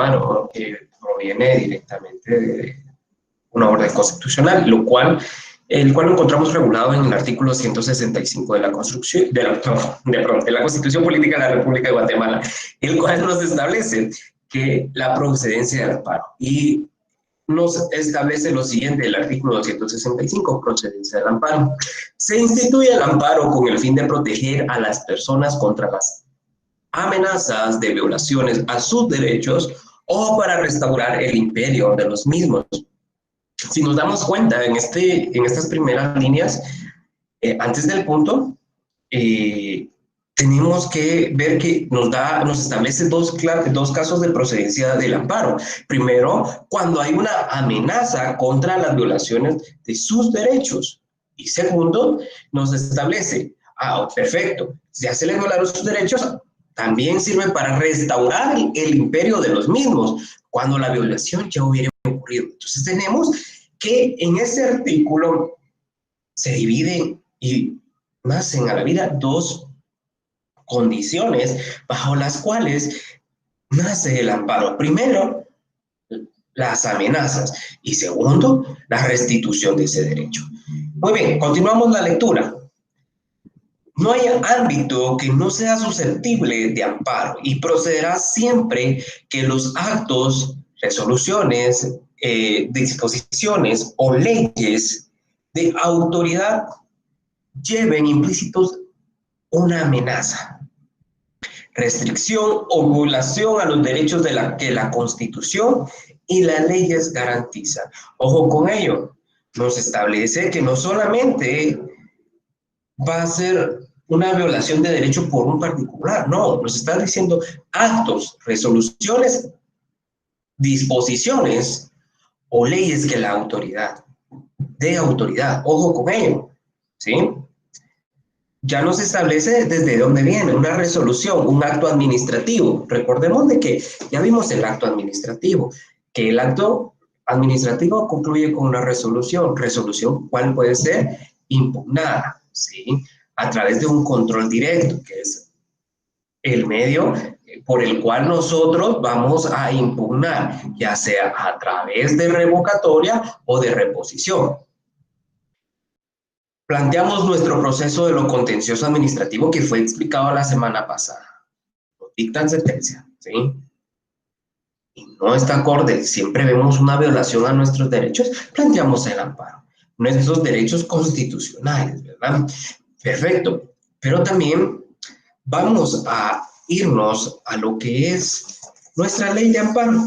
amparo proviene directamente de una orden constitucional, el cual lo encontramos regulado en el artículo 165 de la Constitución Política de la República de Guatemala, el cual nos establece que la procedencia del amparo. Y nos establece lo siguiente, el artículo 265, procedencia del amparo. Se instituye el amparo con el fin de proteger a las personas contra las amenazas de violaciones a sus derechos o para restaurar el imperio de los mismos. Si nos damos cuenta en estas primeras líneas, antes del punto, tenemos que ver que nos establece dos casos de procedencia del amparo. Primero, cuando hay una amenaza contra las violaciones de sus derechos. Y segundo, nos establece, perfecto, ya se le violaron sus derechos, también sirve para restaurar el imperio de los mismos, cuando la violación ya hubiera ocurrido. Entonces tenemos que en este artículo se dividen y nacen a la vida dos condiciones bajo las cuales nace el amparo. Primero, las amenazas y segundo, la restitución de ese derecho. Muy bien, continuamos la lectura. No hay ámbito que no sea susceptible de amparo y procederá siempre que los actos, resoluciones, disposiciones o leyes de autoridad lleven implícitos una amenaza, restricción o violación a los derechos que la Constitución y las leyes garantizan. Ojo con ello, nos establece que no solamente va a ser una violación de derecho por un particular, no, nos está diciendo actos, resoluciones, disposiciones o leyes que la autoridad, ojo con ello, ¿sí? Ya nos establece desde dónde viene una resolución, un acto administrativo. Recordemos de que ya vimos el acto administrativo, que el acto administrativo concluye con una resolución. Resolución, ¿cuál puede ser? Impugnada, ¿sí? A través de un control directo, que es el medio por el cual nosotros vamos a impugnar, ya sea a través de revocatoria o de reposición. Planteamos nuestro proceso de lo contencioso administrativo que fue explicado la semana pasada. Nos dictan sentencia, ¿sí? Y no está acorde, siempre vemos una violación a nuestros derechos, planteamos el amparo. Nuestros derechos constitucionales, ¿verdad? Perfecto. Pero también vamos a irnos a lo que es nuestra ley de amparo.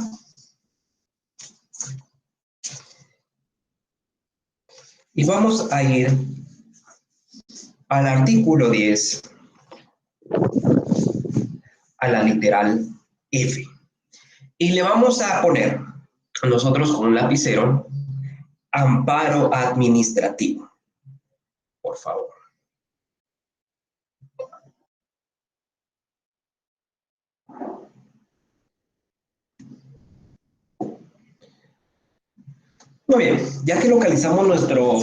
Y vamos a ir al artículo 10, a la literal F. Y le vamos a poner, nosotros con un lapicero, amparo administrativo. Por favor. Muy bien, ya que localizamos nuestro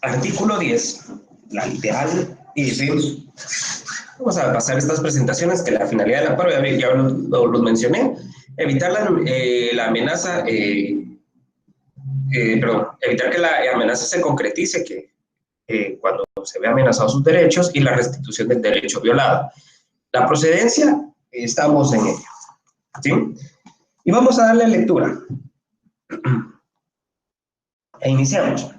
artículo 10, la literal F, vamos a pasar estas presentaciones que la finalidad del amparo ya los mencioné. Evitar la amenaza, evitar que la amenaza se concretice, cuando se ve amenazados sus derechos, y la restitución del derecho violado. La procedencia, estamos en ello, ¿sí? Y vamos a darle lectura. E iniciamos.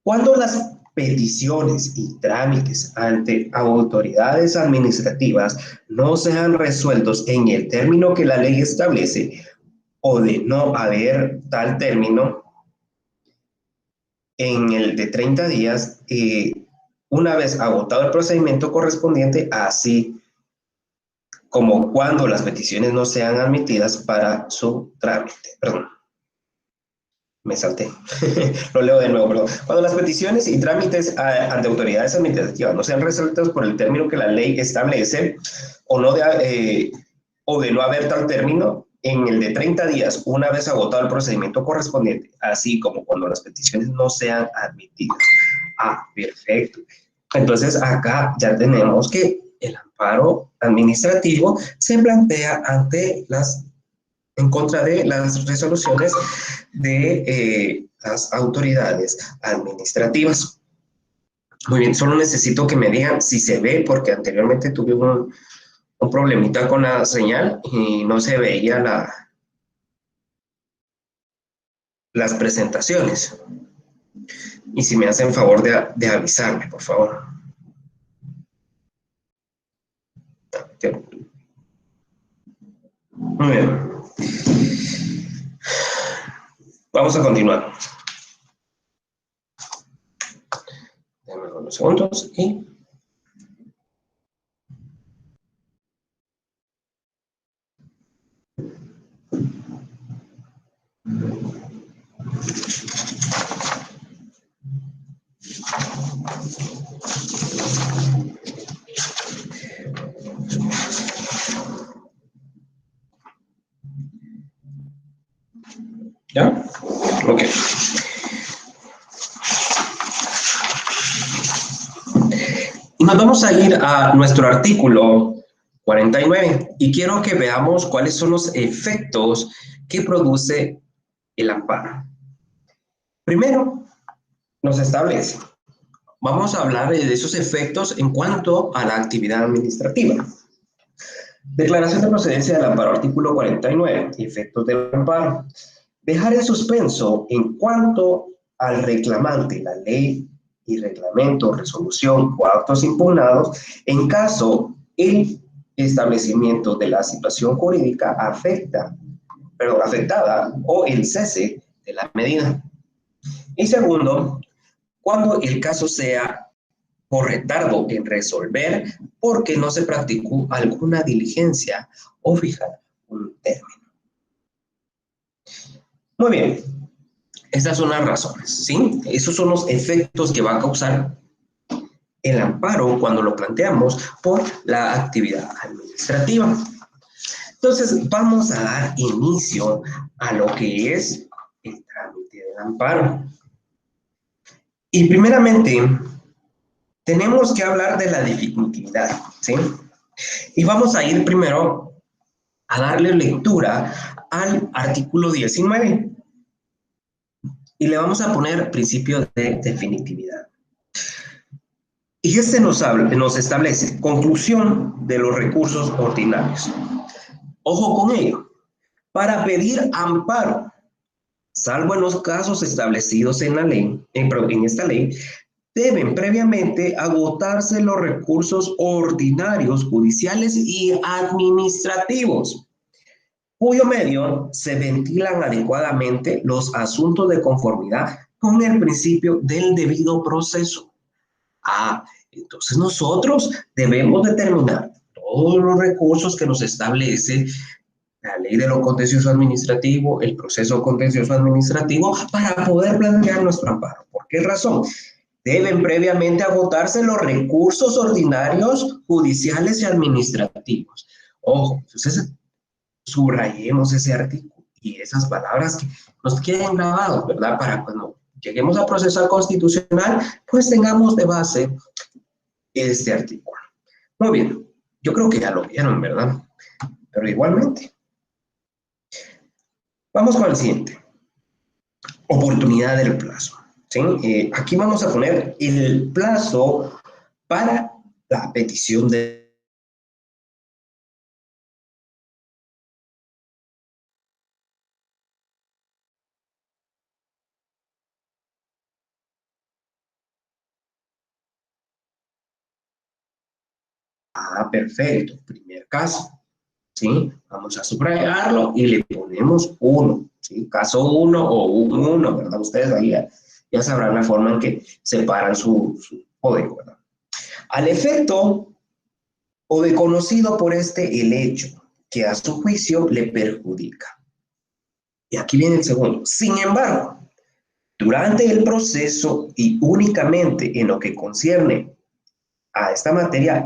Cuando las peticiones y trámites ante autoridades administrativas no sean resueltos en el término que la ley establece, o de no haber tal término en el de 30 días, una vez agotado el procedimiento correspondiente, así como cuando las peticiones no sean admitidas para su trámite. Perdón, me salté. Lo leo de nuevo, perdón. Cuando las peticiones y trámites ante autoridades administrativas no sean resueltos por el término que la ley establece, o de no haber tal término, en el de 30 días, una vez agotado el procedimiento correspondiente, así como cuando las peticiones no sean admitidas. Perfecto. Entonces, acá ya tenemos que el amparo administrativo se plantea ante las en contra de las resoluciones de las autoridades administrativas. Muy bien, solo necesito que me digan si se ve, porque anteriormente tuve un problemita con la señal y no se veía las presentaciones. Y si me hacen favor de avisarme, por favor. Muy bien. Vamos a continuar. Déjame unos segundos y... ¿Ya? Ok. Y nos vamos a ir a nuestro artículo 49 y quiero que veamos cuáles son los efectos que produce el amparo. Primero, nos establece. Vamos a hablar de esos efectos en cuanto a la actividad administrativa. Declaración de procedencia del amparo, artículo 49, efectos del amparo. Dejar en suspenso en cuanto al reclamante la ley y reglamento, resolución o actos impugnados en caso el establecimiento de la situación jurídica afectada o el cese de la medida. Y segundo, cuando el caso sea por retardo en resolver porque no se practicó alguna diligencia o fijar un término. Muy bien, estas son las razones, ¿sí? Esos son los efectos que va a causar el amparo cuando lo planteamos por la actividad administrativa. Entonces, vamos a dar inicio a lo que es el trámite del amparo. Y primeramente, tenemos que hablar de la dificultad, ¿sí? Y vamos a ir primero a darle lectura al artículo 19. Y le vamos a poner principio de definitividad. Y este nos establece conclusión de los recursos ordinarios. Ojo con ello. Para pedir amparo, salvo en los casos establecidos en la ley, en esta ley, deben previamente agotarse los recursos ordinarios, judiciales y administrativos, cuyo medio se ventilan adecuadamente los asuntos de conformidad con el principio del debido proceso. Entonces nosotros debemos determinar todos los recursos que nos establece la ley de lo contencioso administrativo, el proceso contencioso administrativo, para poder plantear nuestro amparo. ¿Por qué razón? Deben previamente agotarse los recursos ordinarios, judiciales y administrativos. Ojo, entonces subrayemos ese artículo y esas palabras que nos queden grabados, ¿verdad? Para cuando lleguemos a procesar constitucional, pues tengamos de base este artículo. Muy bien, yo creo que ya lo vieron, ¿verdad? Pero igualmente. Vamos con el siguiente. Oportunidad del plazo. ¿Sí? Aquí vamos a poner el plazo para la petición de... Perfecto. Primer caso. ¿Sí? Vamos a subrayarlo y le ponemos 1. ¿Sí? Caso 1 o 1, ¿verdad? Ustedes ahí ya sabrán la forma en que separan su código, ¿verdad? Al efecto o de conocido por este el hecho que a su juicio le perjudica. Y aquí viene el segundo. Sin embargo, durante el proceso y únicamente en lo que concierne a esta materia,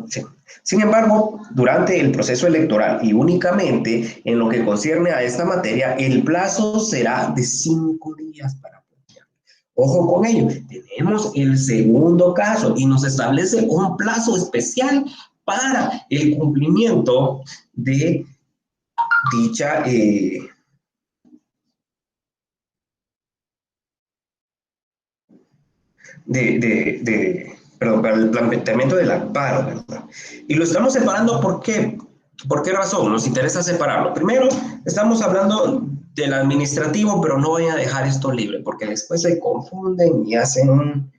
sí. Sin embargo, durante el proceso electoral y únicamente en lo que concierne a esta materia, el plazo será de 5 días para plantear. Ojo con ello, tenemos el segundo caso y nos establece un plazo especial para el cumplimiento de dicha perdón, para el planteamiento del amparo, ¿verdad? Y lo estamos separando, ¿por qué? ¿Por qué razón? Nos interesa separarlo. Primero, estamos hablando del administrativo, pero no voy a dejar esto libre, porque después se confunden y hacen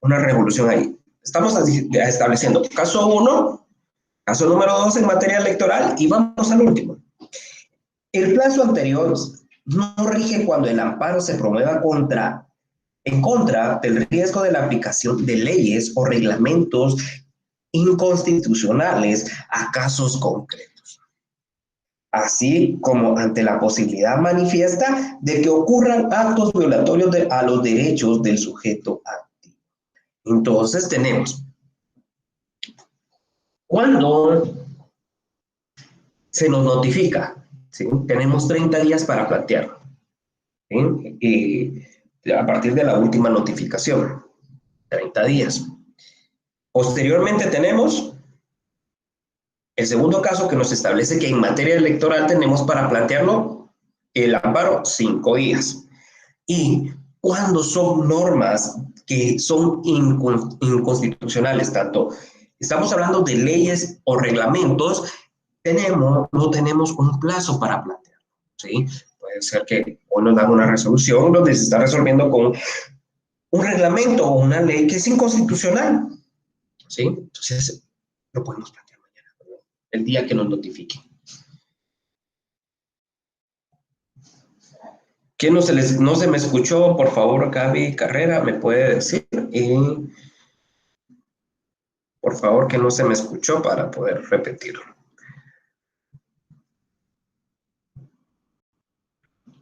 una revolución ahí. Estamos estableciendo caso 1, caso número 2 en materia electoral, y vamos al último. El plazo anterior no rige cuando el amparo se promueva en contra del riesgo de la aplicación de leyes o reglamentos inconstitucionales a casos concretos, así como ante la posibilidad manifiesta de que ocurran actos violatorios a los derechos del sujeto activo. Entonces tenemos, cuando se nos notifica, ¿sí? Tenemos 30 días para plantearlo, ¿sí? A partir de la última notificación, 30 días. Posteriormente tenemos el segundo caso que nos establece que en materia electoral tenemos para plantearlo el amparo 5 días. Y cuando son normas que son inconstitucionales, tanto estamos hablando de leyes o reglamentos, no tenemos un plazo para plantearlo, ¿sí? Puede ser que hoy nos dan una resolución donde se está resolviendo con un reglamento o una ley que es inconstitucional, ¿sí? Entonces, lo podemos plantear mañana, ¿verdad? El día que nos notifique. ¿Quién no se me escuchó? Por favor, Gaby Carrera, ¿me puede decir? Y, por favor, que no se me escuchó para poder repetirlo.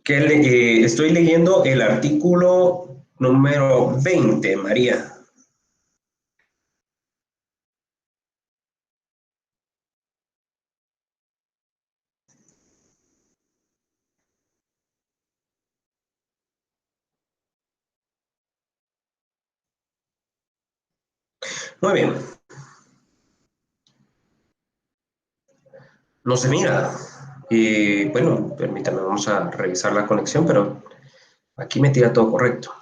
Estoy leyendo el artículo número 20, María. Muy bien. No se mira. Bueno, permítame, vamos a revisar la conexión, pero aquí me tira todo correcto.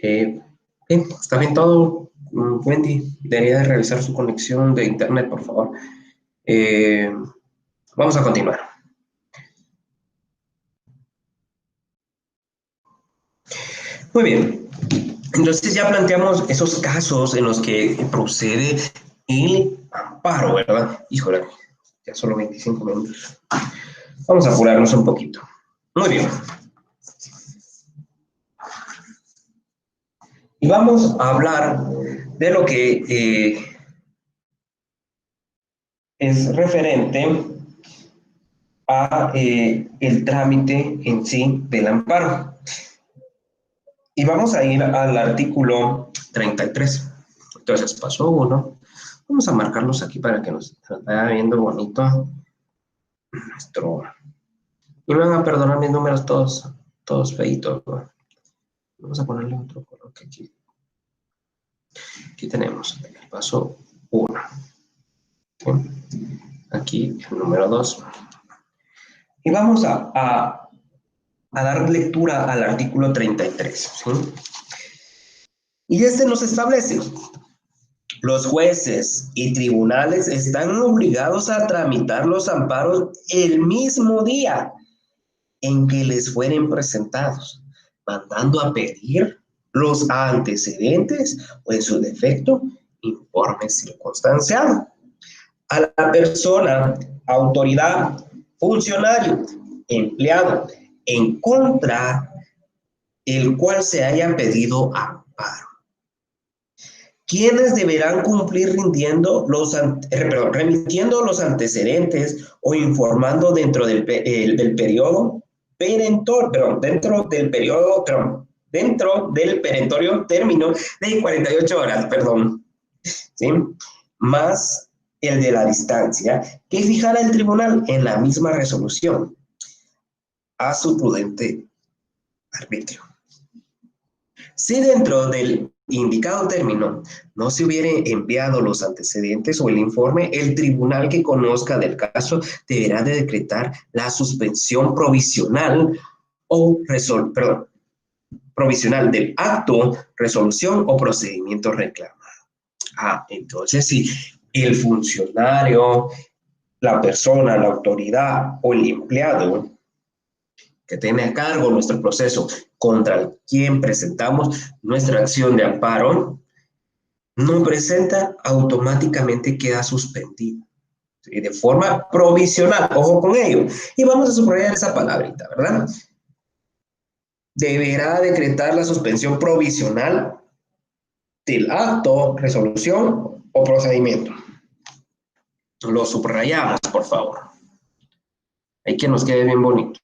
Bien, ¿está bien todo? Wendy, debería de revisar su conexión de internet, por favor. Vamos a continuar. Muy bien. Entonces ya planteamos esos casos en los que procede el amparo, ¿verdad? Híjole, ya solo 25 minutos. Vamos a apurarnos un poquito. Muy bien. Y vamos a hablar de lo que es referente a el trámite en sí del amparo. Y vamos a ir al artículo 33. Entonces, paso 1. Vamos a marcarlos aquí para que nos vaya viendo bonito nuestro... Y me van a perdonar mis números todos feitos, ¿no? Vamos a ponerle otro color que aquí. Aquí tenemos el paso 1. ¿Sí? Aquí el número 2. Y vamos a dar lectura al artículo 33. ¿Sí? Y este nos establece: los jueces y tribunales están obligados a tramitar los amparos el mismo día en que les fueren presentados, mandando a pedir los antecedentes o, en su defecto, informe circunstancial a la persona, autoridad, funcionario, empleado, en contra el cual se haya pedido amparo, quienes deberán cumplir remitiendo los antecedentes o informando dentro del periodo perentorio, dentro del perentorio término de 48 horas, ¿sí? Más el de la distancia que fijara el tribunal en la misma resolución a su prudente arbitrio. Si dentro del indicado término no se hubiere enviado los antecedentes o el informe, el tribunal que conozca del caso deberá de decretar la suspensión provisional o provisional del acto, resolución o procedimiento reclamado. Entonces, si el funcionario, la persona, la autoridad o el empleado que tiene a cargo nuestro proceso contra quien presentamos nuestra acción de amparo, no presenta, automáticamente queda suspendido. ¿Sí? De forma provisional, ojo con ello. Y vamos a subrayar esa palabrita, ¿verdad? Deberá decretar la suspensión provisional del acto, resolución o procedimiento. Lo subrayamos, por favor. Hay que nos quede bien bonito.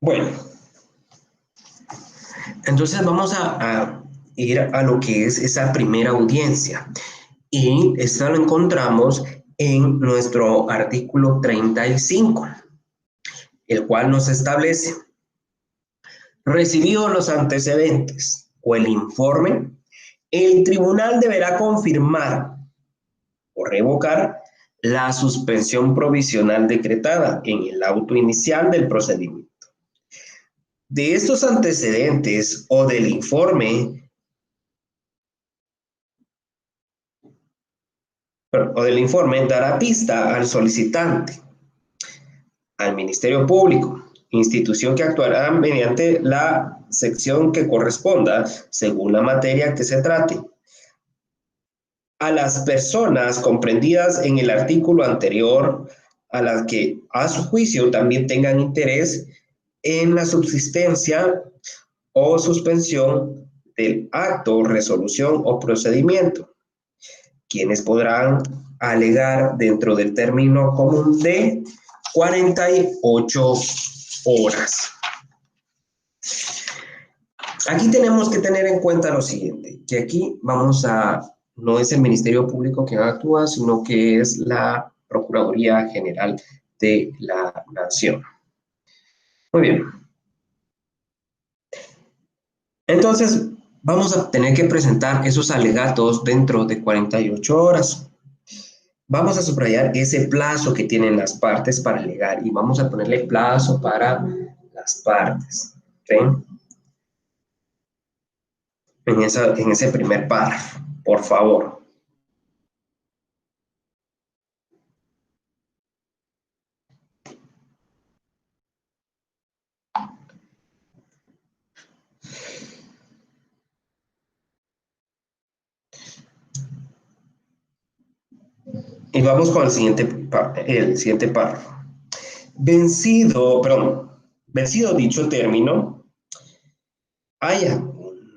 Bueno, entonces vamos a ir a lo que es esa primera audiencia. Y esto lo encontramos en nuestro artículo 35, el cual nos establece: recibidos los antecedentes o el informe, el tribunal deberá confirmar o revocar la suspensión provisional decretada en el auto inicial del procedimiento. De estos antecedentes o del informe dará pista al solicitante, al Ministerio Público, institución que actuará mediante la sección que corresponda según la materia que se trate, a las personas comprendidas en el artículo anterior, a las que a su juicio también tengan interés en la subsistencia o suspensión del acto, resolución o procedimiento, quienes podrán alegar dentro del término común de 48 horas. Aquí tenemos que tener en cuenta lo siguiente, que aquí no es el Ministerio Público quien actúa, sino que es la Procuraduría General de la Nación. Muy bien. Entonces, vamos a tener que presentar esos alegatos dentro de 48 horas. Vamos a subrayar ese plazo que tienen las partes para alegar y vamos a ponerle plazo para las partes. ¿Sí? En ese primer párrafo, por favor. Y vamos con el siguiente párrafo. Vencido dicho término, haya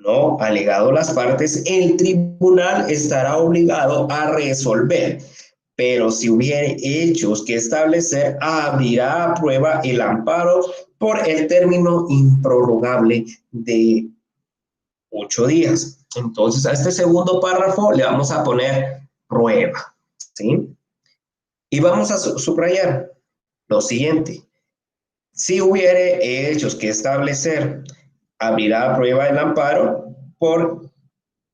no alegado las partes, el tribunal estará obligado a resolver, pero si hubiere hechos que establecer, abrirá a prueba el amparo por el término improrrogable de 8 días. Entonces, a este segundo párrafo le vamos a poner prueba, ¿sí? Y vamos a subrayar lo siguiente: si hubiere hechos que establecer, abrirá a prueba el amparo por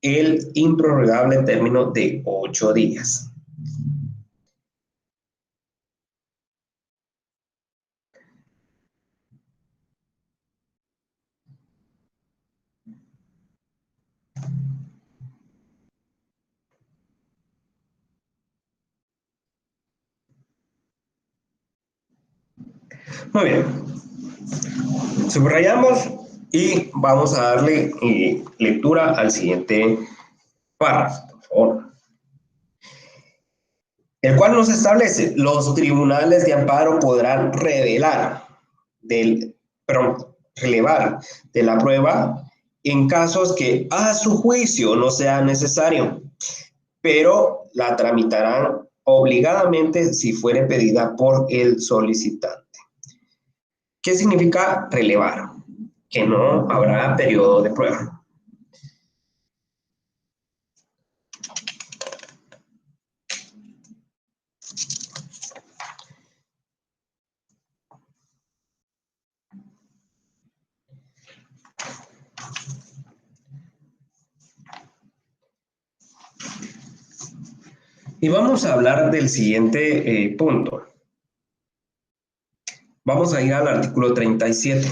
el improrrogable término de 8 días. Muy bien. Subrayamos y vamos a darle lectura al siguiente párrafo, por favor. El cual nos establece: los tribunales de amparo podrán relevar de la prueba en casos que a su juicio no sea necesario, pero la tramitarán obligadamente si fuere pedida por el solicitante. ¿Qué significa relevar? Que no habrá periodo de prueba. Y vamos a hablar del siguiente punto. Vamos a ir al artículo 37.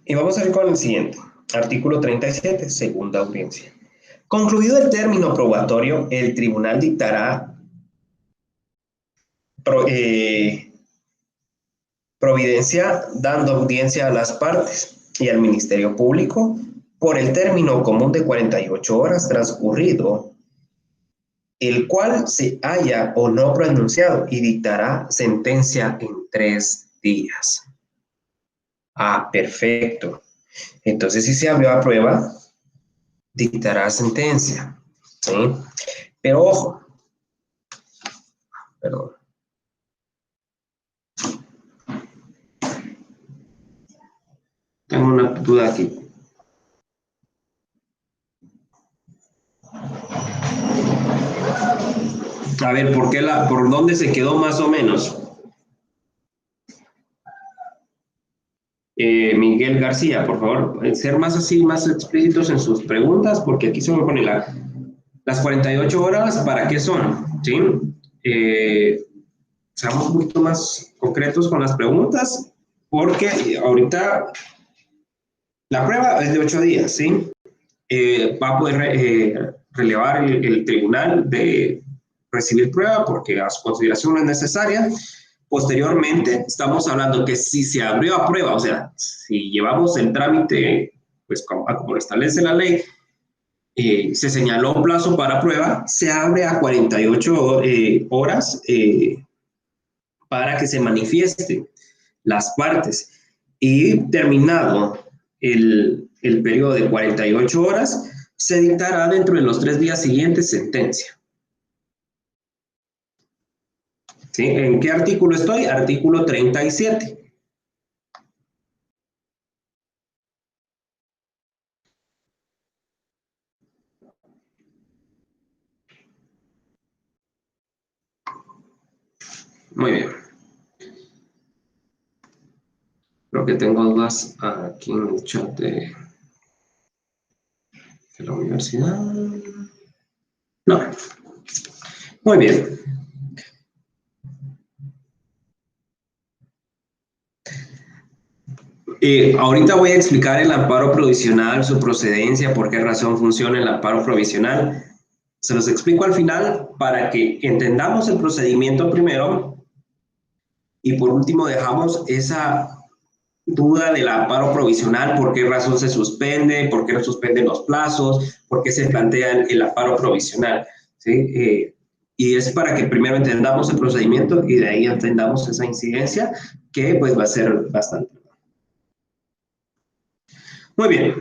Y vamos a ir con el siguiente. Artículo 37, segunda audiencia. Concluido el término probatorio, el tribunal dictará providencia dando audiencia a las partes y al Ministerio Público por el término común de 48 horas transcurrido, el cual se haya o no pronunciado y dictará sentencia en 3 días. Ah, perfecto. Entonces, si se abrió a prueba, dictará sentencia. ¿Sí? Pero ojo, perdón. Tengo una duda aquí. A ver, ¿por dónde se quedó más o menos? Miguel García, por favor, ser más así, más explícitos en sus preguntas, porque aquí se me pone las 48 horas, ¿para qué son? ¿Sí? Seamos un poquito más concretos con las preguntas, porque ahorita la prueba es de 8 días, ¿sí? Va a poder relevar el tribunal de recibir prueba porque a su consideración no es necesaria. Posteriormente, estamos hablando que si se abrió a prueba, o sea, si llevamos el trámite, pues como establece la ley, se señaló un plazo para prueba, se abre a 48 horas para que se manifiesten las partes. Y terminado el periodo de 48 horas, se dictará dentro de los 3 días siguientes sentencia. ¿Sí? ¿En qué artículo estoy? Artículo 37. Muy bien. Creo que tengo dudas aquí en el chat de la universidad. No. Muy bien. Ahorita voy a explicar el amparo provisional, su procedencia, por qué razón funciona el amparo provisional. Se los explico al final para que entendamos el procedimiento primero y por último dejamos esa duda del amparo provisional, por qué razón se suspende, por qué no suspenden los plazos, por qué se plantea el amparo provisional. ¿Sí? Y es para que primero entendamos el procedimiento y de ahí entendamos esa incidencia que pues va a ser bastante. Muy bien.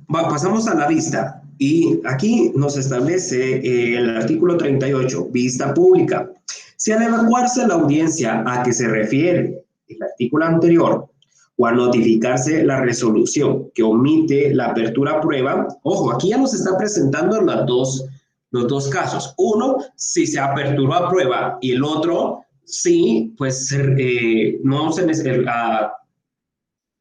Pasamos a la vista y aquí nos establece el artículo 38, vista pública. Si al evacuarse la audiencia a que se refiere el artículo anterior o a notificarse la resolución que omite la apertura a prueba, ojo, aquí ya nos está presentando los dos casos. Uno, si se aperturó a prueba y el otro, sí, pues no se necesita,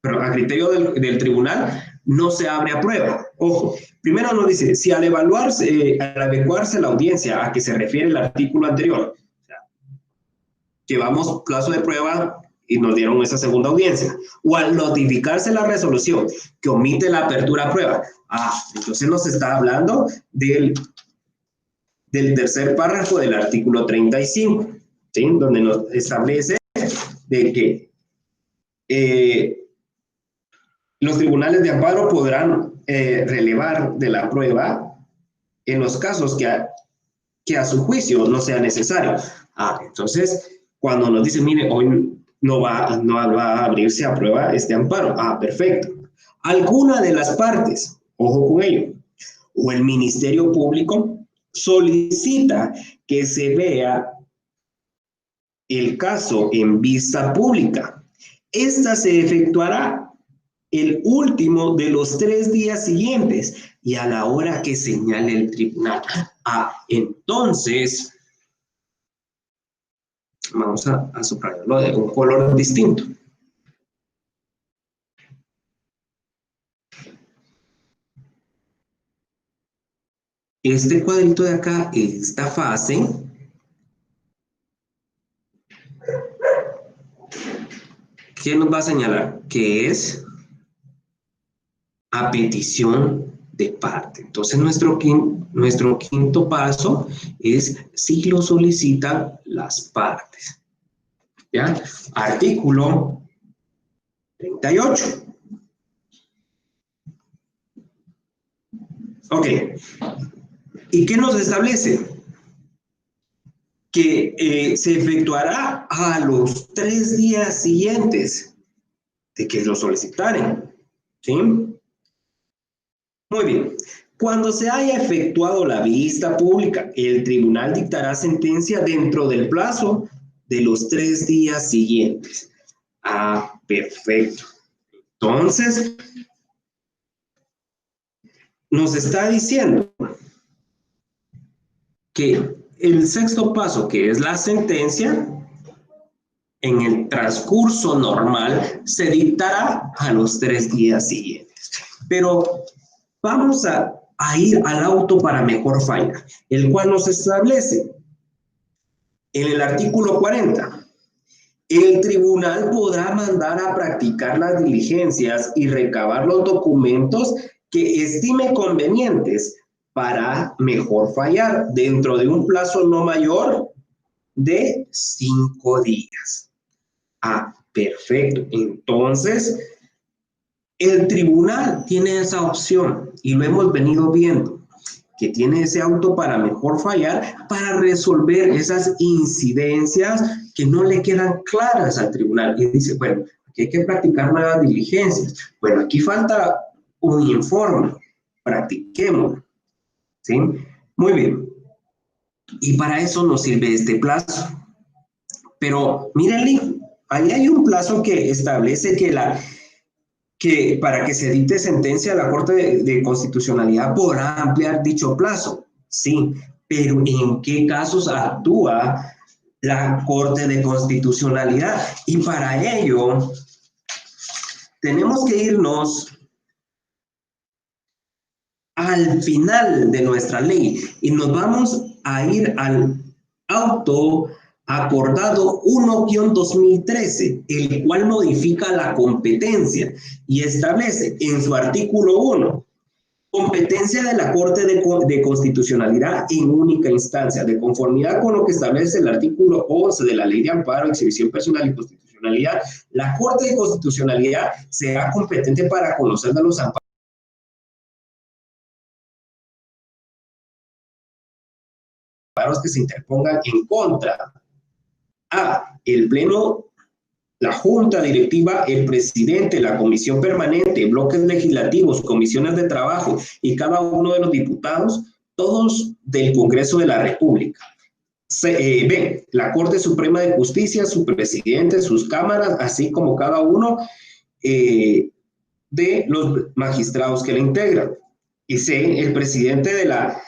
pero a criterio del tribunal no se abre a prueba. Ojo, primero nos dice, si al al adecuarse la audiencia a que se refiere el artículo anterior, o sea, llevamos plazo de prueba y nos dieron esa segunda audiencia, o al notificarse la resolución que omite la apertura a prueba, entonces nos está hablando del tercer párrafo del artículo 35, ¿sí? Donde nos establece de que los tribunales de amparo podrán relevar de la prueba en los casos que a su juicio no sea necesario. Entonces, cuando nos dicen, mire, hoy no va a abrirse a prueba este amparo. Perfecto. Alguna de las partes, ojo con ello, o el Ministerio Público solicita que se vea el caso en vista pública. Esta se efectuará el último de los 3 días siguientes y a la hora que señale el tribunal. Entonces, vamos a subrayarlo de un color distinto. Este cuadrito de acá, esta fase, ¿qué nos va a señalar? Que es a petición de parte. Entonces, nuestro quinto paso es si lo solicitan las partes. ¿Ya? Artículo 38. Ok. ¿Y qué nos establece? Que se efectuará a los 3 días siguientes de que lo solicitaren. ¿Sí? Muy bien. Cuando se haya efectuado la vista pública, el tribunal dictará sentencia dentro del plazo de los 3 días siguientes. Perfecto. Entonces, nos está diciendo que el sexto paso, que es la sentencia, en el transcurso normal se dictará a los 3 días siguientes. Pero vamos a ir al auto para mejor falla, el cual nos establece en el artículo 40. El tribunal podrá mandar a practicar las diligencias y recabar los documentos que estime convenientes para mejor fallar dentro de un plazo no mayor de 5 días. Perfecto. Entonces, el tribunal tiene esa opción y lo hemos venido viendo, que tiene ese auto para mejor fallar, para resolver esas incidencias que no le quedan claras al tribunal. Y dice, bueno, aquí hay que practicar nuevas diligencias. Bueno, aquí falta un informe, practiquémoslo. ¿Sí? Muy bien. Y para eso nos sirve este plazo. Pero mírenle, ahí hay un plazo que establece que para que se dicte sentencia, la Corte de Constitucionalidad podrá ampliar dicho plazo. Sí, pero ¿en qué casos actúa la Corte de Constitucionalidad? Y para ello, tenemos que irnos al final de nuestra ley y nos vamos a ir al auto acordado 1-2013, el cual modifica la competencia y establece en su artículo 1 competencia de la Corte de Constitucionalidad en única instancia, de conformidad con lo que establece el artículo 11 de la Ley de Amparo, Exhibición Personal y Constitucionalidad. La Corte de Constitucionalidad será competente para conocer de los amparos que se interpongan en contra el Pleno, la Junta Directiva, el presidente, la Comisión Permanente, bloques legislativos, comisiones de trabajo y cada uno de los diputados, todos del Congreso de la República. B, la Corte Suprema de Justicia, su presidente, sus cámaras, así como cada uno de los magistrados que la integran. Y C, el presidente de la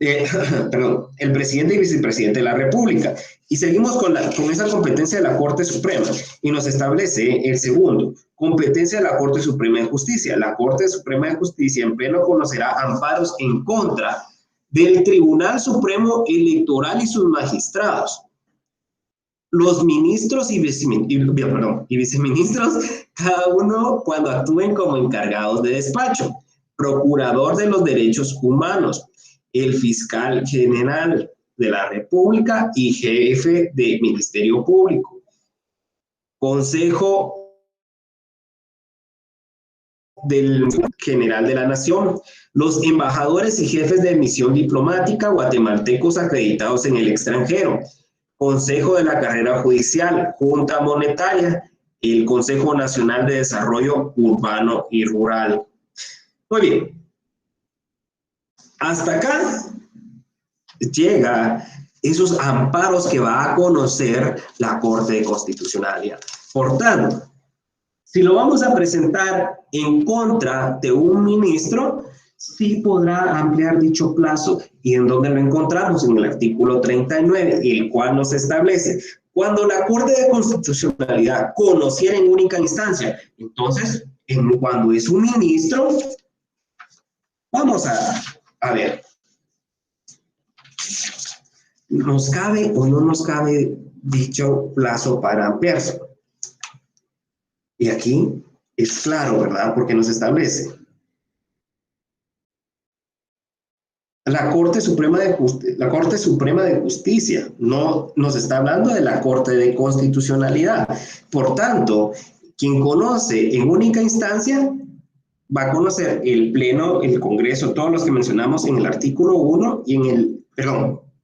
el presidente y vicepresidente de la República. Y seguimos con esa competencia de la Corte Suprema y nos establece el segundo, competencia de la Corte Suprema de Justicia. La Corte Suprema de Justicia en pleno conocerá amparos en contra del Tribunal Supremo Electoral y sus magistrados. Los ministros y viceministros, cada uno cuando actúen como encargados de despacho, procurador de los derechos humanos, el fiscal general de la República y jefe de Ministerio Público, Consejo del General de la Nación, los embajadores y jefes de misión diplomática guatemaltecos acreditados en el extranjero, Consejo de la Carrera Judicial, Junta Monetaria, el Consejo Nacional de Desarrollo Urbano y Rural. Muy bien. Hasta acá llega esos amparos que va a conocer la Corte de Constitucionalidad. Por tanto, si lo vamos a presentar en contra de un ministro, sí podrá ampliar dicho plazo. ¿Y en dónde lo encontramos? En el artículo 39, el cual nos establece: cuando la Corte de Constitucionalidad conociera en única instancia, entonces, cuando es un ministro, vamos a ver, ¿nos cabe o no nos cabe dicho plazo para ampliarse? Y aquí es claro, ¿verdad? Porque nos establece: la Corte Suprema de Justicia, no nos está hablando de la Corte de Constitucionalidad. Por tanto, quien conoce en única instancia va a conocer el Pleno, el Congreso, todos los que mencionamos en el artículo 1 y en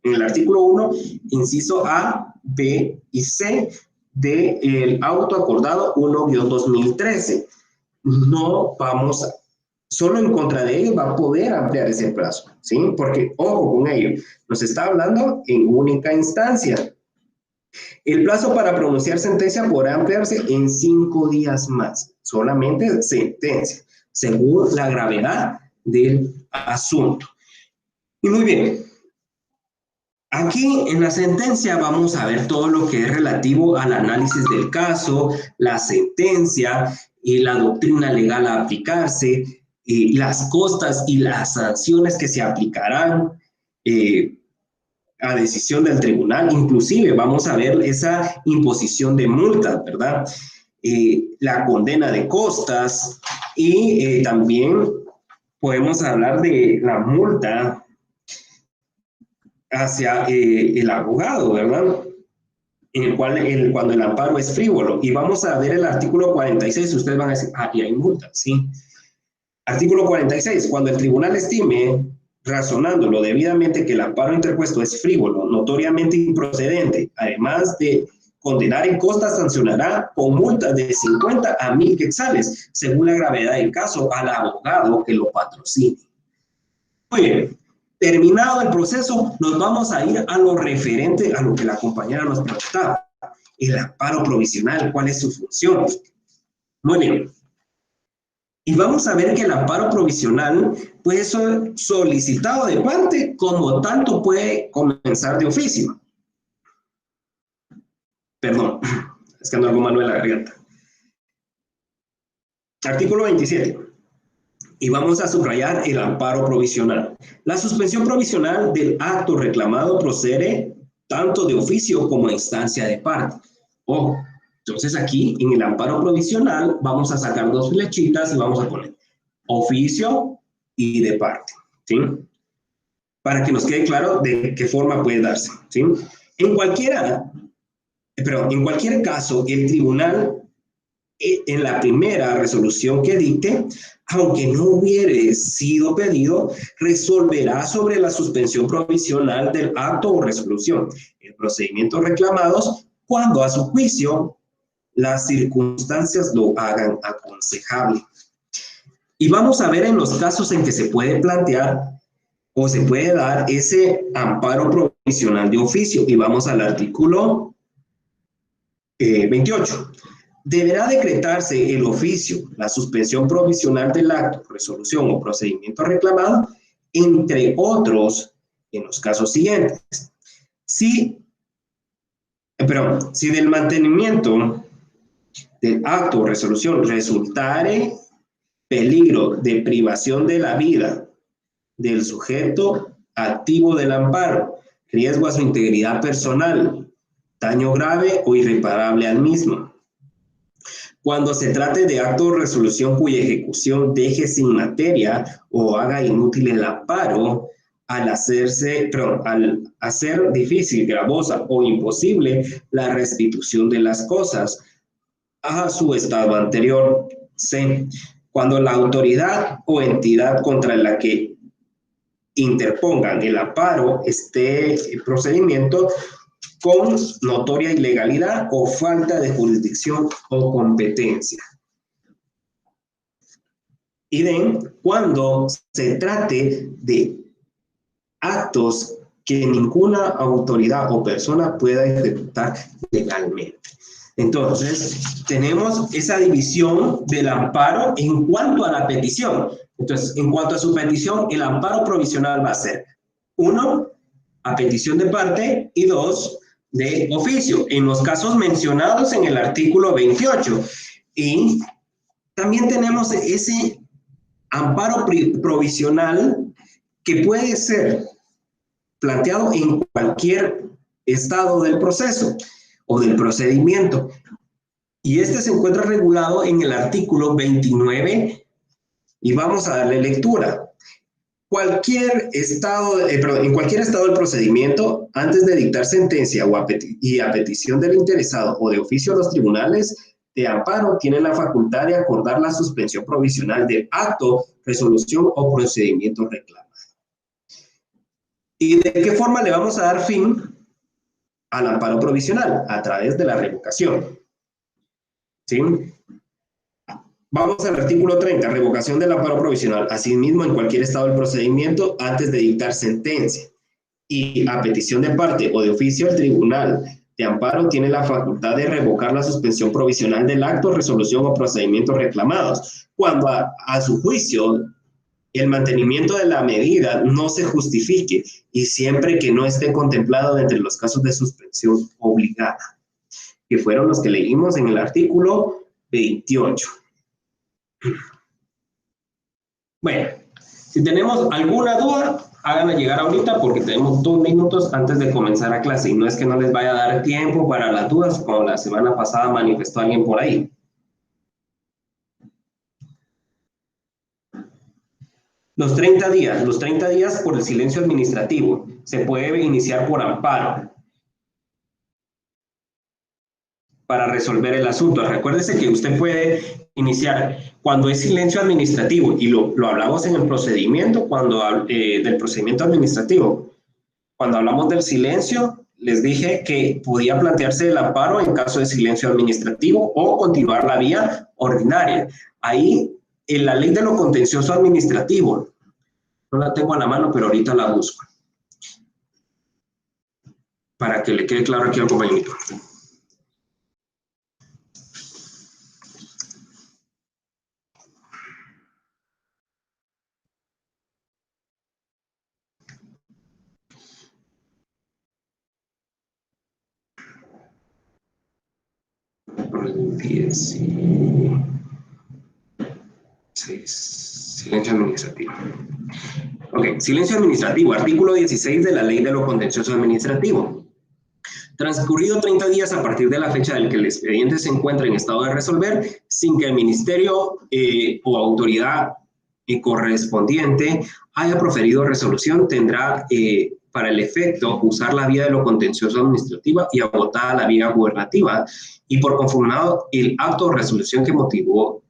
el artículo 1, inciso A, B y C del auto acordado 1-2013. No vamos a... Solo en contra de ello va a poder ampliar ese plazo, ¿sí? Porque, ojo con ello, nos está hablando en única instancia. El plazo para pronunciar sentencia podrá ampliarse en 5 días más, solamente sentencia, según la gravedad del asunto. Y muy bien, aquí en la sentencia vamos a ver todo lo que es relativo al análisis del caso, la sentencia y la doctrina legal a aplicarse, las costas y las sanciones que se aplicarán a decisión del tribunal. Inclusive vamos a ver esa imposición de multas, ¿verdad? La condena de costas y también podemos hablar de la multa hacia el abogado, ¿verdad? En el cual cuando el amparo es frívolo. Y vamos a ver el artículo 46, ustedes van a decir, ah, y hay multa, ¿sí? Artículo 46, cuando el tribunal estime, razonándolo debidamente, que el amparo interpuesto es frívolo, notoriamente improcedente, además de condenar en costas, sancionará con multas de 50 a 1000 quetzales, según la gravedad del caso, al abogado que lo patrocine. Muy bien. Terminado el proceso, nos vamos a ir a lo referente a lo que la compañera nos preguntaba. El amparo provisional, ¿cuál es su función? Muy bien. Y vamos a ver que el amparo provisional puede ser solicitado de parte, como tanto puede comenzar de oficio. Perdón, es que ando algo malo en la garganta. Artículo 27. Y vamos a subrayar el amparo provisional. La suspensión provisional del acto reclamado procede tanto de oficio como a instancia de parte. Ojo, entonces aquí en el amparo provisional vamos a sacar 2 flechitas y vamos a poner oficio y de parte, ¿sí? Para que nos quede claro de qué forma puede darse, ¿sí? En cualquier caso, el tribunal, en la primera resolución que dicte, aunque no hubiere sido pedido, resolverá sobre la suspensión provisional del acto o resolución en procedimientos reclamados cuando a su juicio las circunstancias lo hagan aconsejable. Y vamos a ver en los casos en que se puede plantear o se puede dar ese amparo provisional de oficio. Y vamos al artículo 28. Deberá decretarse el oficio, la suspensión provisional del acto, resolución o procedimiento reclamado, entre otros, en los casos siguientes. Si del mantenimiento del acto o resolución resultare peligro de privación de la vida del sujeto activo del amparo, riesgo a su integridad personal, daño grave o irreparable al mismo. Cuando se trate de acto o resolución cuya ejecución deje sin materia o haga inútil el amparo, al hacer difícil, gravosa o imposible la restitución de las cosas a su estado anterior. C. Cuando la autoridad o entidad contra la que interpongan el amparo esté en procedimiento con notoria ilegalidad o falta de jurisdicción o competencia. Y cuando se trate de actos que ninguna autoridad o persona pueda ejecutar legalmente. Entonces, tenemos esa división del amparo en cuanto a la petición. Entonces, en cuanto a su petición, el amparo provisional va a ser 1, a petición de parte, y 2, de oficio, en los casos mencionados en el artículo 28. Y también tenemos ese amparo provisional que puede ser planteado en cualquier estado del proceso o del procedimiento. Y este se encuentra regulado en el artículo 29 y vamos a darle lectura. En cualquier estado del procedimiento, antes de dictar sentencia y a petición del interesado o de oficio a los tribunales de amparo, tienen la facultad de acordar la suspensión provisional del acto, resolución o procedimiento reclamado. ¿Y de qué forma le vamos a dar fin al amparo provisional? A través de la revocación. ¿Sí? Vamos al artículo 30, revocación del amparo provisional. Asimismo, en cualquier estado del procedimiento, antes de dictar sentencia y a petición de parte o de oficio, el tribunal de amparo tiene la facultad de revocar la suspensión provisional del acto, resolución o procedimientos reclamados, cuando a su juicio el mantenimiento de la medida no se justifique y siempre que no esté contemplado entre los casos de suspensión obligada, que fueron los que leímos en el artículo 28. Bueno, si tenemos alguna duda, háganla llegar ahorita porque tenemos 2 minutos antes de comenzar la clase y no es que no les vaya a dar tiempo para las dudas, como la semana pasada manifestó alguien por ahí. Los 30 días por el silencio administrativo. Se puede iniciar por amparo para resolver el asunto. Recuérdese que usted puede iniciar cuando es silencio administrativo, y lo hablamos en el procedimiento, del procedimiento administrativo. Cuando hablamos del silencio, les dije que podía plantearse el amparo en caso de silencio administrativo o continuar la vía ordinaria. Ahí, en la ley de lo contencioso administrativo, no la tengo a la mano, pero ahorita la busco, para que le quede claro aquí al compañero. Silencio administrativo. Ok, silencio administrativo, artículo 16 de la Ley de lo Contencioso Administrativo. Transcurrido 30 días a partir de la fecha en que el expediente se encuentra en estado de resolver, sin que el ministerio o autoridad correspondiente haya proferido resolución, tendrá para el efecto usar la vía de lo contencioso administrativa y agotada la vía gubernativa, y por conformado el acto de resolución que motivó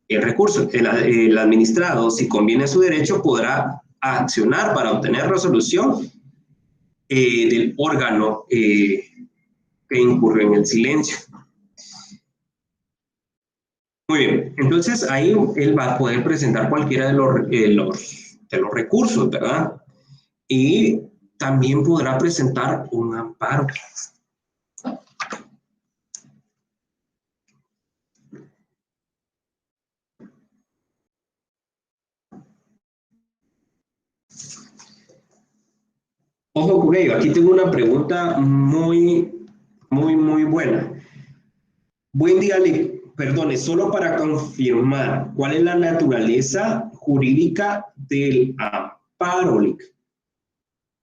el recurso. El administrado, si conviene a su derecho, podrá accionar para obtener resolución del órgano que incurre en el silencio. Muy bien, entonces ahí él va a poder presentar cualquiera de los recursos, ¿verdad? Y también podrá presentar un amparo. Ojo con ello, aquí tengo una pregunta muy buena. Buen día, perdone, solo para confirmar, ¿cuál es la naturaleza jurídica del amparo, Lic?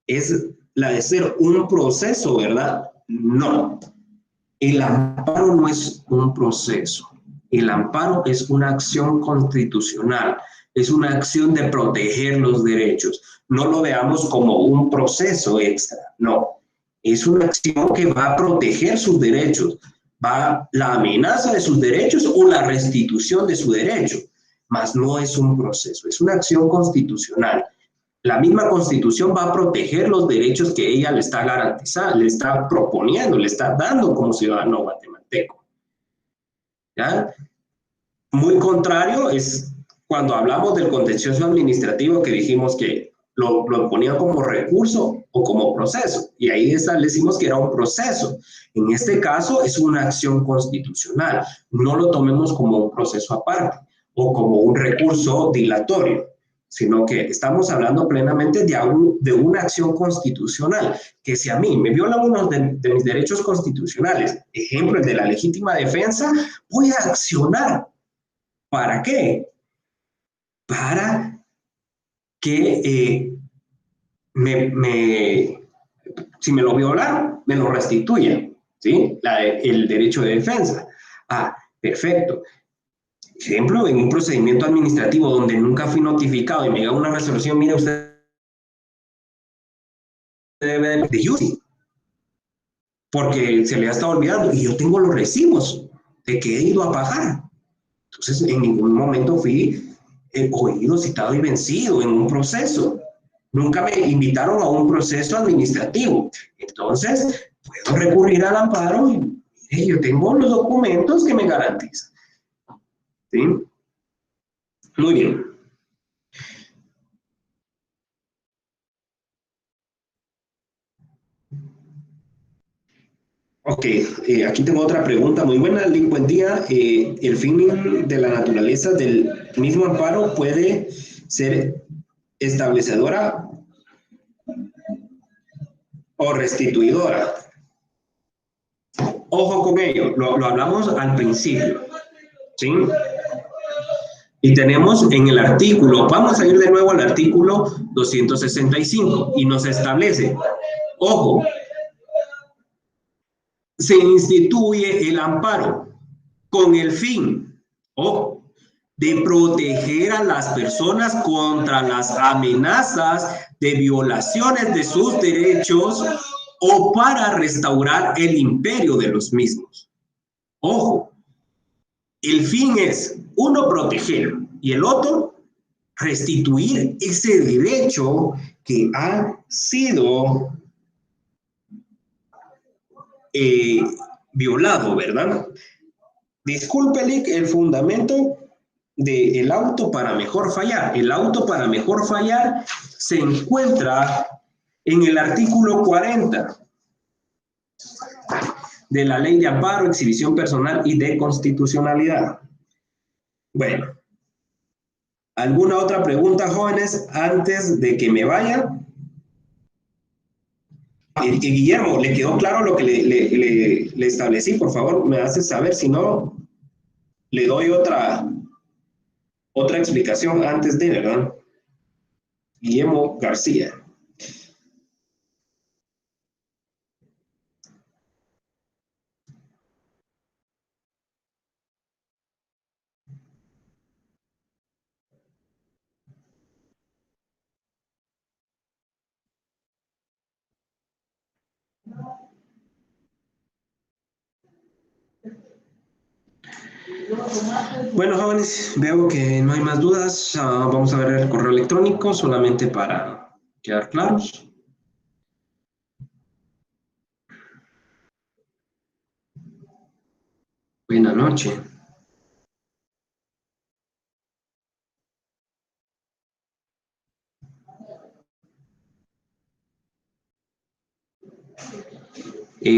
Es la de ser un proceso, ¿verdad? No. El amparo no es un proceso. El amparo es una acción constitucional. Es una acción de proteger los derechos. No lo veamos como un proceso extra. No. Es una acción que va a proteger sus derechos. Va la amenaza de sus derechos o la restitución de su derecho. mas no es un proceso, es una acción constitucional. La misma Constitución va a proteger los derechos que ella le está garantizando, le está proponiendo, le está dando como ciudadano guatemalteco. ¿Ya? Muy contrario es cuando hablamos del contencioso administrativo, que dijimos que lo ponía como recurso o como proceso, y ahí establecimos que era un proceso. En este caso es una acción constitucional, no lo tomemos como un proceso aparte o como un recurso dilatorio, sino que estamos hablando plenamente de una acción constitucional, que si a mí me violan uno de mis derechos constitucionales, ejemplo, el de la legítima defensa, voy a accionar. ¿Para qué? Para que si me lo violan, me lo restituyan, ¿sí? El derecho de defensa. Ah, perfecto. Ejemplo, en un procedimiento administrativo donde nunca fui notificado y me llega una resolución, mire, usted debe de juicio, porque se le ha estado olvidando y yo tengo los recibos de que he ido a pagar. Entonces, en ningún momento fui oído, citado y vencido en un proceso. Nunca me invitaron a un proceso administrativo. Entonces, puedo recurrir al amparo y mire, yo tengo los documentos que me garantizan. ¿Sí? Muy bien. Ok, aquí tengo otra pregunta muy buena. Link, buen día. ¿El fin de la naturaleza del mismo amparo puede ser establecedora o restituidora? Ojo con ello, lo hablamos al principio, ¿sí? Y tenemos en el artículo, vamos a ir de nuevo al artículo 265 y nos establece, ojo, se instituye el amparo con el fin, ojo, de proteger a las personas contra las amenazas de violaciones de sus derechos o para restaurar el imperio de los mismos. Ojo, el fin es, uno, proteger y el otro, restituir ese derecho que ha sido violado, ¿verdad? Disculpe, Lick, el fundamento del auto para mejor fallar. El auto para mejor fallar se encuentra en el artículo 40 de la Ley de Amparo, Exhibición Personal y de Constitucionalidad. Bueno, ¿alguna otra pregunta, jóvenes, antes de que me vaya? Guillermo, ¿le quedó claro lo que le establecí? Por favor, me hace saber, si no, le doy otra explicación antes de, ¿verdad? Guillermo García. Bueno, jóvenes, veo que no hay más dudas. Vamos a ver el correo electrónico solamente para quedar claros. Buenas noches.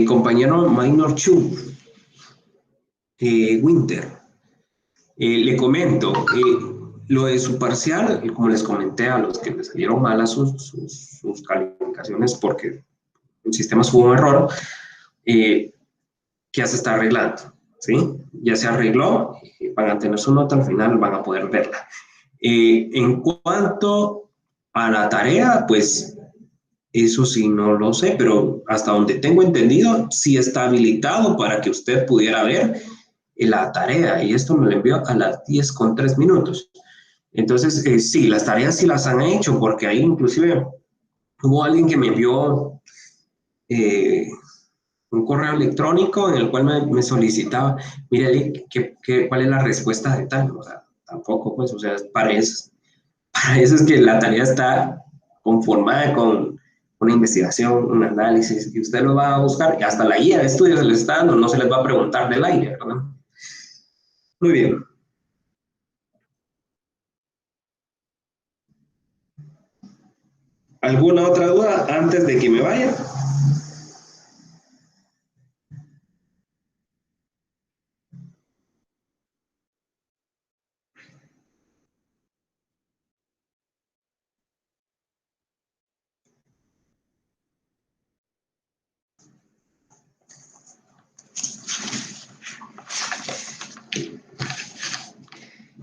Compañero Minor Chu, Winter, le comento, lo de su parcial, como les comenté a los que les salieron malas sus calificaciones porque el sistema tuvo un error, que ya se está arreglando, ¿sí? Ya se arregló, van a tener su nota, al final van a poder verla. En cuanto a la tarea, pues eso sí no lo sé, pero hasta donde tengo entendido, sí está habilitado para que usted pudiera ver la tarea, y esto me lo envió a las 10:03. Entonces, sí, las tareas sí las han hecho, porque ahí inclusive hubo alguien que me envió un correo electrónico en el cual me solicitaba, mire, ¿cuál es la respuesta de tal? O sea, tampoco, pues, o sea, para eso es que la tarea está conformada con una investigación, un análisis, que usted lo va a buscar, y hasta la guía de estudios se les está dando, no se les va a preguntar del aire, ¿verdad? Muy bien. ¿Alguna otra duda antes de que me vaya?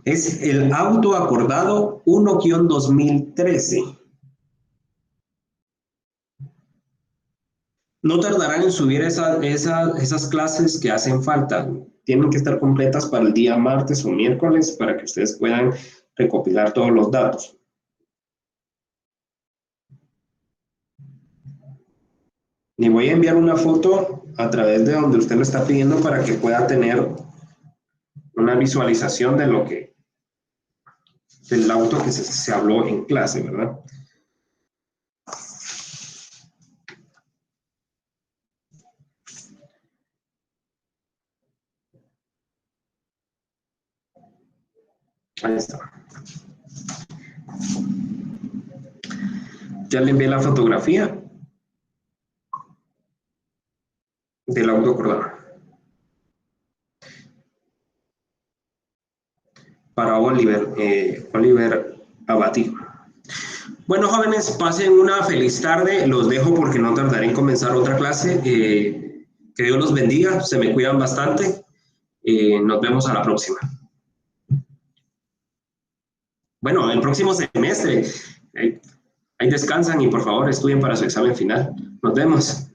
Es el auto acordado 1-2013. No tardarán en subir esas clases que hacen falta. Tienen que estar completas para el día martes o miércoles para que ustedes puedan recopilar todos los datos. Le voy a enviar una foto a través de donde usted lo está pidiendo para que pueda tener una visualización de del auto que se habló en clase, ¿verdad? Ahí está. Ya le envié la fotografía del auto acordado. Para Oliver Abati. Bueno, jóvenes, pasen una feliz tarde. Los dejo porque no tardaré en comenzar otra clase. Que Dios los bendiga. Se me cuidan bastante. Nos vemos a la próxima. Bueno, el próximo semestre. Ahí descansan y por favor estudien para su examen final. Nos vemos.